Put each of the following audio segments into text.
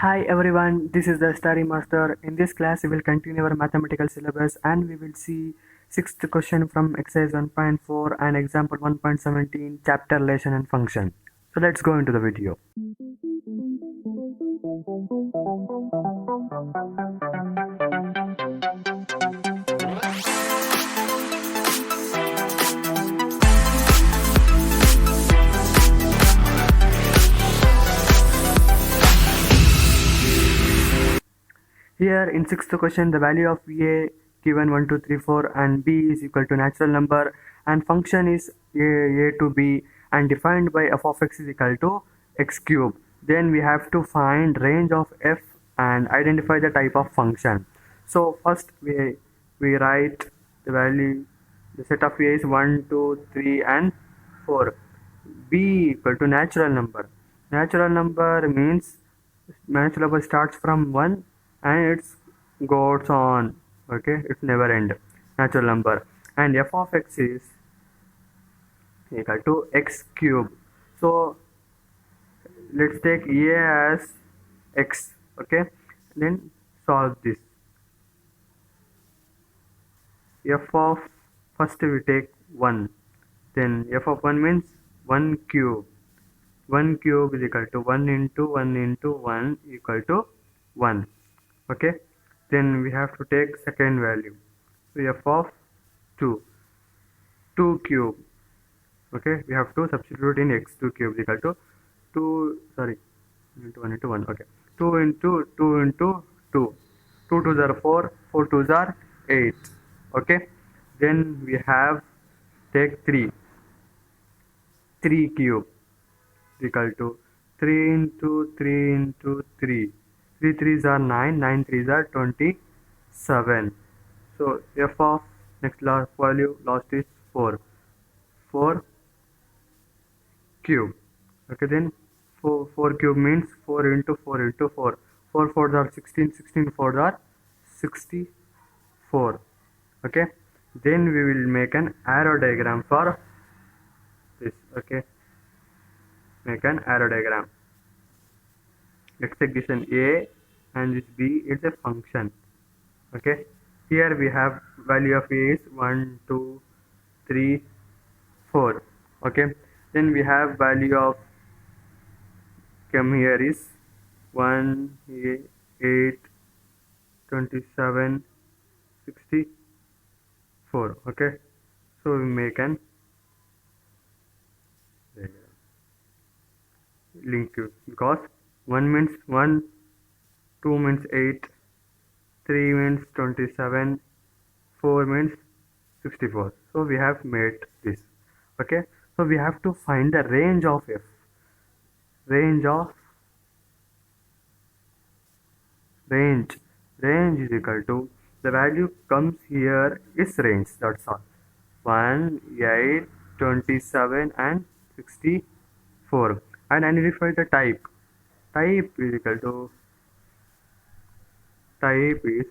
Hi everyone, this is the Starry Master. In this class, we will continue our mathematical syllabus and we will see sixth question from exercise 1.4 and example 1.17 chapter relation and function. So let's go into the video. Here in sixth question, the value of a given 1, 2, 3, 4 and b is equal to natural number and function is a to b and defined by f of x is equal to x cube. Then we have to find range of f and identify the type of function. So first we write the value, the set of a is 1, 2, 3 and 4. B equal to natural number. Natural number means natural number starts from 1 and it goes on. Okay, it's never end. Natural number. And f of x is equal to x cube. So let's take a as x. Okay, then solve this. F of first we take 1. Then f of 1 means 1 cube. 1 cube is equal to 1 into 1 into 1 equal to 1. Okay, then we have to take second value. So f of 2 cube. Okay, we have to substitute in x2 cube is equal to 2 into 1 okay, 2 into 2 into 2, 2 2s are 4, 4 2s are 8. Okay, then we have take 3 cube equal to 3 into 3 into 3. 3 3s are 9, 9 3s are 27. So f of next last value lost is 4 cube. Okay, then 4 cube means 4 into 4 into 4. 4 4s are 16, 16 4s are 64. Okay, then we will make an arrow diagram for this. Okay, make an arrow diagram. Execution a and this b is a function. Okay, here we have value of a is 1 2 3 4. Okay, then we have value of come here is 1 8 27 64. Okay, so we make an link because 1 means 1, 2 means 8, 3 means 27, 4 means 64. So we have made this. Okay, so we have to find the range of f. Range is equal to the value comes here is range, that's all. 1 8 27 and 64 and identify the type. Type is equal to type is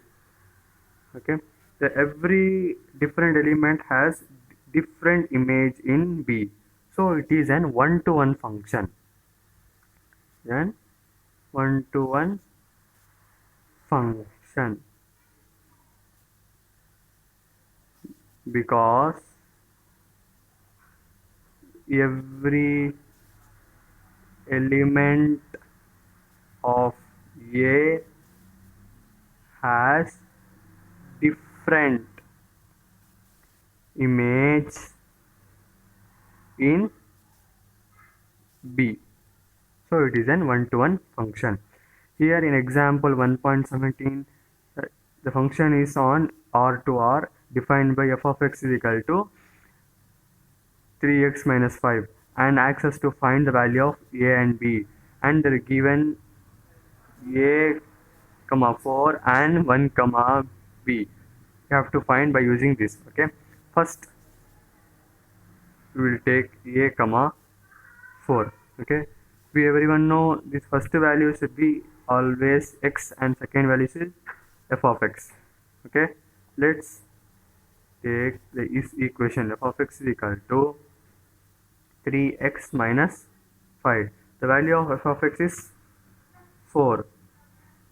okay, the every different element has different image in B, so it is an one-to-one function. Then one-to-one function because every element of A has different image in B, so it is an one-to-one function. Here in example 1.17, the function is on R to R defined by f of x is equal to 3x minus 5 and asks us to find the value of a and b, and they are given a comma 4 and 1 comma b. You have to find by using this. Okay, first we will take a comma 4. Okay, we everyone know this first value should be always x and second value is f of x. Okay, let's take the equation f of x is equal to 3x minus 5. The value of f of x is 4.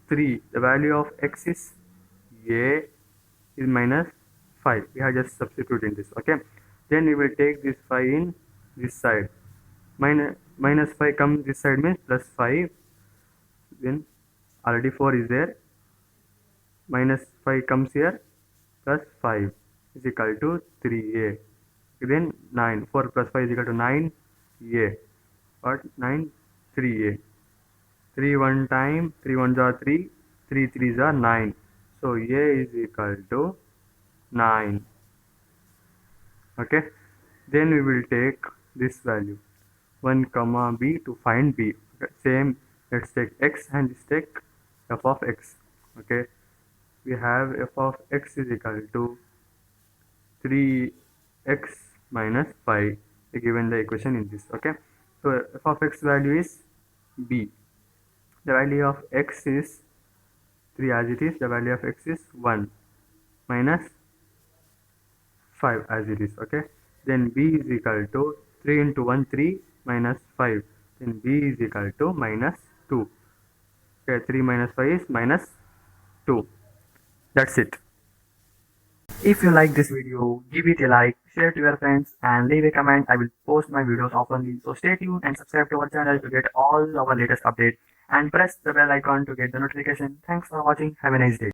3. The value of x is a is minus 5. We have just substituted in this. Okay. Then we will take this 5 in this side. Minus 5 comes this side means plus 5. Then already 4 is there. Minus 5 comes here. Plus 5 is equal to 3a. Then 9. 4 plus 5 is equal to 9a. What? 9 3a. 3 one time, 3 ones are 3, 3 threes are 9. So a is equal to 9. Okay. Then we will take this value 1 comma b to find b. Okay. Same, let's take x and let's take f of x. Okay. We have f of x is equal to 3x minus 5 given the equation in this. Okay. So f of x value is b. The value of x is 3 as it is. The value of x is 1 minus 5 as it is. Okay. Then b is equal to 3 into 1 3 minus 5. Then b is equal to minus 2. Okay. 3 minus 5 is minus 2. That's it. If you like this video, give it a like, share to your friends and leave a comment. I will post my videos often. So stay tuned and subscribe to our channel to get all our latest updates and press the bell icon to get the notification. Thanks for watching. Have a nice day.